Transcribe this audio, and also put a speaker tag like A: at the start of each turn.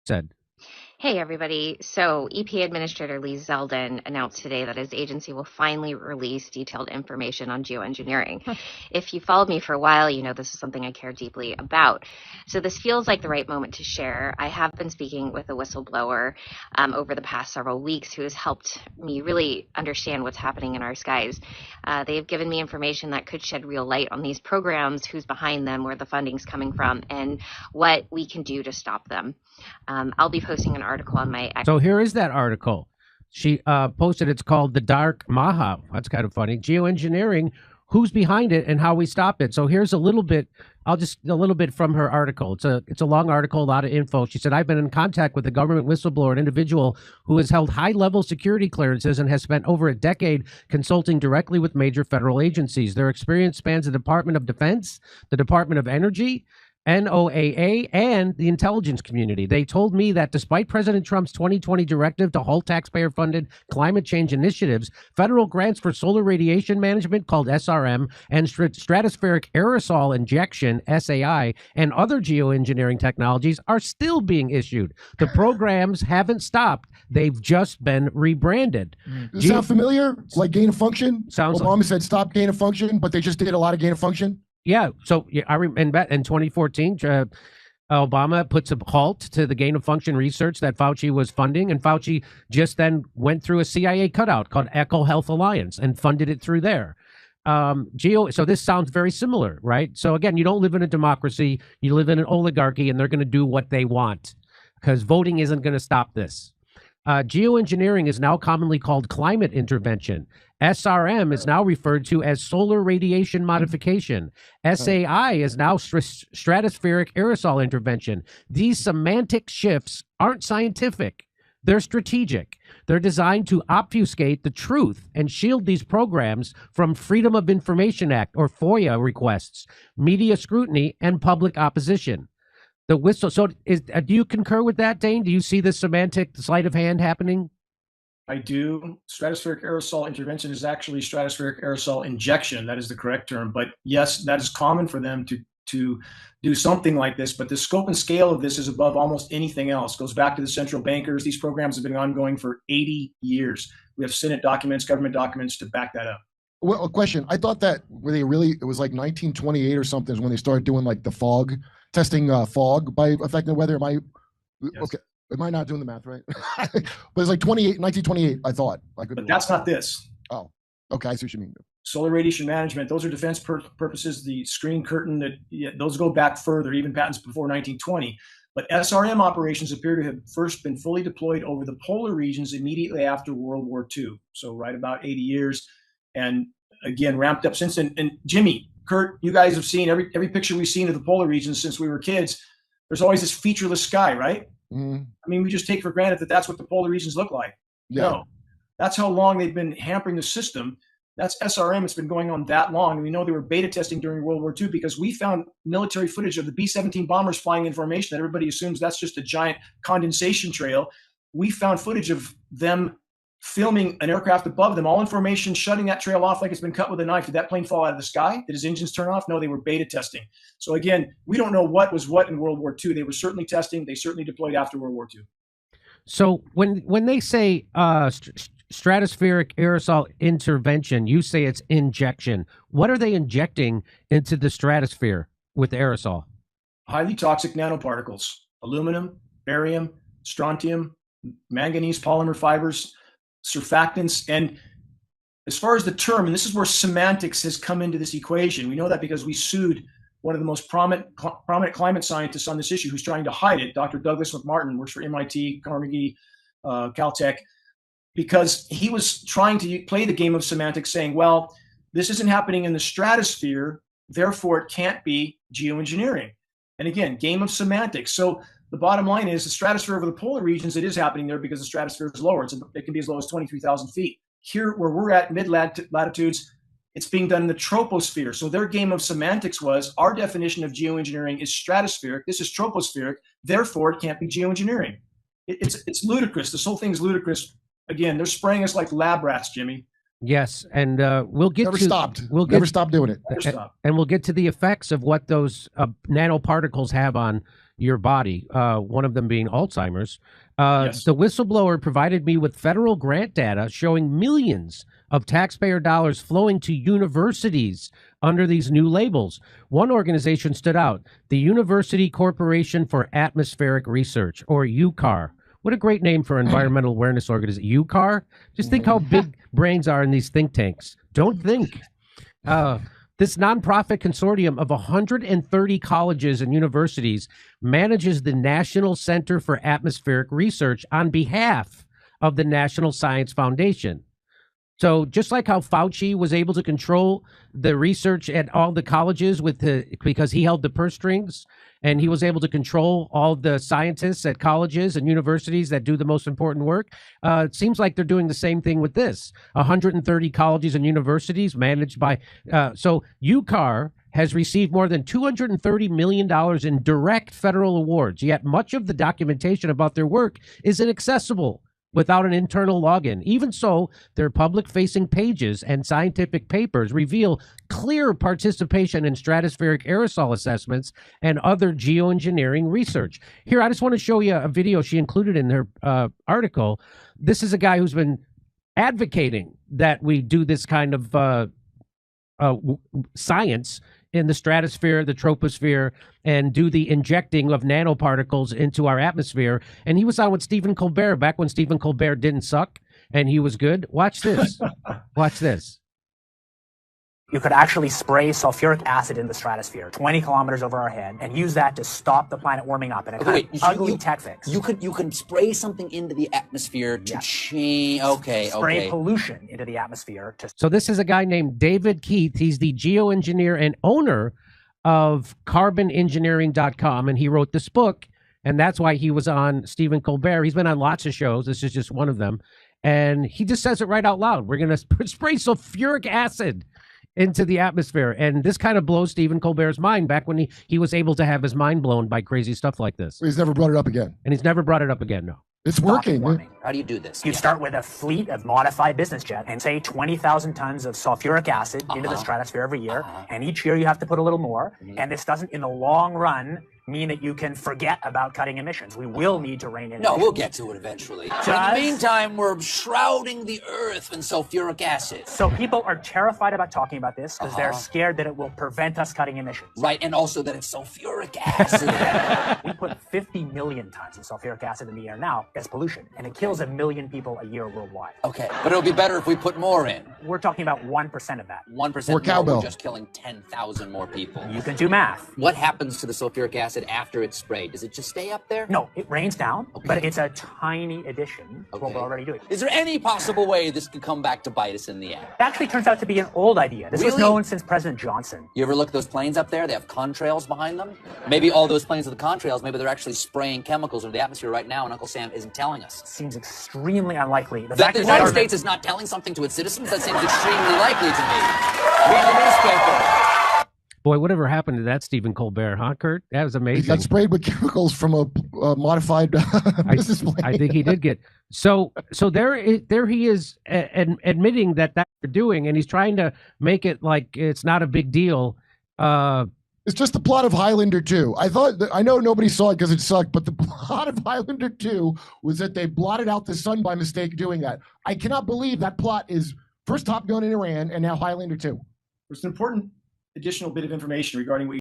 A: said.
B: Hey, everybody. So, EPA Administrator Lee Zeldin announced today that his agency will finally release detailed information on geoengineering. If you followed me for a while, you know this is something I care deeply about. So, this feels like the right moment to share. I have been speaking with a whistleblower over the past several weeks who has helped me really understand what's happening in our skies. They have given me information that could shed real light on these programs, who's behind them, where the funding's coming from, and what we can do to stop them. I'll be posting an article on my.
A: So here is that article. She posted. It's called "The Dark Maha." That's kind of funny. Geoengineering. Who's behind it and how we stop it. So here's a little bit. A little bit from her article. It's a long article, a lot of info. She said, I've been in contact with a government whistleblower, an individual who has held high-level security clearances and has spent over a decade consulting directly with major federal agencies. Their experience spans the Department of Defense, the Department of Energy, NOAA, and the intelligence community. They told me that despite President Trump's 2020 directive to halt taxpayer-funded climate change initiatives, federal grants for solar radiation management, called SRM, and stratospheric aerosol injection, SAI, and other geoengineering technologies are still being issued. The programs haven't stopped. They've just been rebranded.
C: Does it sound familiar? Like gain of function?
A: Sounds
C: Obama said stop gain of function, but they just did a lot of gain of function.
A: Yeah, so I remember in 2014, Obama puts a halt to the gain of function research that Fauci was funding, and Fauci just then went through a CIA cutout called Echo Health Alliance and funded it through there. So this sounds very similar, right? So again, you don't live in a democracy, you live in an oligarchy, and they're going to do what they want because voting isn't going to stop this. Geoengineering is now commonly called climate intervention. SRM is now referred to as solar radiation modification. SAI is now stratospheric aerosol intervention. These semantic shifts aren't scientific. They're strategic. They're designed to obfuscate the truth and shield these programs from Freedom of Information Act or FOIA requests, media scrutiny, and public opposition. So do you concur with that, Dane? Do you see this semantic sleight of hand happening?
D: I do. Stratospheric aerosol intervention is actually stratospheric aerosol injection. That is the correct term. But yes, that is common for them to do something like this. But the scope and scale of this is above almost anything else. It goes back to the central bankers. These programs have been ongoing for 80 years. We have Senate documents, government documents to back that up.
C: Well, a question. I thought that it was like 1928 or something is when they started doing like the fog testing, fog by affecting the weather. Am I
D: Yes.
C: okay? Am I not doing the math right? But it's like 1928. I thought.
D: But that's not this.
C: Oh, okay. I see what you mean.
D: Solar radiation management, those are defense purposes. The screen curtain, those go back further, even patents before 1920. But SRM operations appear to have first been fully deployed over the polar regions immediately after World War II. So right about 80 years. And again, ramped up since then. And Jimmy, Kurt, you guys have seen every picture we've seen of the polar regions since we were kids. There's always this featureless sky, right?
C: Mm.
D: I mean, we just take for granted that that's what the polar regions look like.
C: Yeah.
D: No, that's how long they've been hampering the system. That's SRM. It's been going on that long. And we know they were beta testing during World War II because we found military footage of the B-17 bombers flying in formation that everybody assumes that's just a giant condensation trail. We found footage of them filming an aircraft above them, all in formation, shutting that trail off like it's been cut with a knife. Did that plane fall out of the sky? Did his engines turn off? No, they were beta testing. So again, we don't know what was what in World War II. They were certainly testing. They certainly deployed after World War II.
A: So when they say stratospheric aerosol intervention, you say it's injection. What are they injecting into the stratosphere with aerosol?
D: Highly toxic nanoparticles, aluminum, barium, strontium, manganese polymer fibers, surfactants. And as far as the term, and this is where semantics has come into this equation, we know that because we sued one of the most prominent climate scientists on this issue who's trying to hide it, Dr. Douglas McMartin, works for MIT, Carnegie, Caltech, because he was trying to play the game of semantics saying, well, this isn't happening in the stratosphere, therefore it can't be geoengineering. And again, game of semantics. So the bottom line is the stratosphere over the polar regions, it is happening there because the stratosphere is lower. It can be as low as 23,000 feet. Here, where we're at mid-latitudes, it's being done in the troposphere. So their game of semantics was our definition of geoengineering is stratospheric. This is tropospheric. Therefore, it can't be geoengineering. It's ludicrous. This whole thing is ludicrous. Again, they're spraying us like lab rats, Jimmy.
A: Yes, and we'll get
C: Never
A: to
C: stopped.
A: We'll
C: Never stopped doing it.
D: Never stop.
A: and we'll get to the effects of what those nanoparticles have on your body, one of them being Alzheimer's.
D: Yes.
A: The whistleblower provided me with federal grant data showing millions of taxpayer dollars flowing to universities under these new labels. One organization stood out, the University Corporation for Atmospheric Research, or UCAR. What a great name for environmental awareness organization. UCAR? Just think how big brains are in these think tanks. Don't think. This nonprofit consortium of 130 colleges and universities manages the National Center for Atmospheric Research on behalf of the National Science Foundation. So just like how Fauci was able to control the research at all the colleges because he held the purse strings, and he was able to control all the scientists at colleges and universities that do the most important work, it seems like they're doing the same thing with this. 130 colleges and universities managed by, so UCAR has received more than $230 million in direct federal awards, yet much of the documentation about their work is inaccessible without an internal login. Even so, their public-facing pages and scientific papers reveal clear participation in stratospheric aerosol assessments and other geoengineering research. Here, I just want to show you a video she included in her article. This is a guy who's been advocating that we do this kind of science in the stratosphere, the troposphere, and do the injecting of nanoparticles into our atmosphere. And he was on with Stephen Colbert back when Stephen Colbert didn't suck and he was good. Watch this. Watch this.
E: You could actually spray sulfuric acid in the stratosphere 20 kilometers over our head and use that to stop the planet warming up in a kind of ugly tech fix.
F: You can spray something into the atmosphere to change.
E: Spray pollution into the atmosphere to.
A: So this is a guy named David Keith. He's the geoengineer and owner of carbonengineering.com, and he wrote this book, and that's why he was on Stephen Colbert. He's been on lots of shows. This is just one of them, and he just says it right out loud. We're going to spray sulfuric acid into the atmosphere. And this kind of blows Stephen Colbert's mind back when he was able to have his mind blown by crazy stuff like this.
C: He's never brought it up again.
A: And he's never brought it up again, no.
C: It's working.
F: How do you do this?
E: You start with a fleet of modified business jets and say 20,000 tons of sulfuric acid into the stratosphere every year. And each year you have to put a little more. And this doesn't, in the long run, mean that you can forget about cutting emissions. We will need to rein in
F: No,
E: emissions.
F: we'll get to it eventually. But in the meantime, we're shrouding the earth in sulfuric acid.
E: So people are terrified about talking about this because they're scared that it will prevent us cutting emissions.
F: Right, and also that it's sulfuric acid.
E: We put 50 million tons of sulfuric acid in the air now as pollution, and it kills 1 million people a year worldwide.
F: Okay, but it'll be better if we put more in.
E: We're talking about 1% of that.
F: 1%
C: More
F: more,
C: cowbell.
F: we're just killing 10,000 more people.
E: You can do math.
F: What happens to the sulfuric acid after it's sprayed? Does it just stay up there?
E: No, it rains down, but it's a tiny addition to what we're already doing.
F: Is there any possible way this could come back to bite us in the end?
E: It actually turns out to be an old idea. This was
F: Really?
E: known since President Johnson.
F: You ever look at those planes up there? They have contrails behind them. Maybe all those planes with the contrails, maybe they're actually spraying chemicals into the atmosphere right now, and Uncle Sam isn't telling us.
E: Seems extremely unlikely.
F: That the United States is not telling something to its citizens? That seems extremely likely to me. Read the newspaper.
A: Boy, whatever happened to that Stephen Colbert, huh, Kurt? That was
C: He
A: amazing.
C: got sprayed with chemicals from a modified business plane.
A: I think he did get so there he is admitting that they're doing, and he's trying to make it like it's not a big deal.
C: It's just the plot of Highlander 2. I know nobody saw it because it sucked, but the plot of Highlander 2 was that they blotted out the sun by mistake doing that. I cannot believe that plot is first Top Gun in Iran and now Highlander 2.
D: There's an important additional bit of information regarding what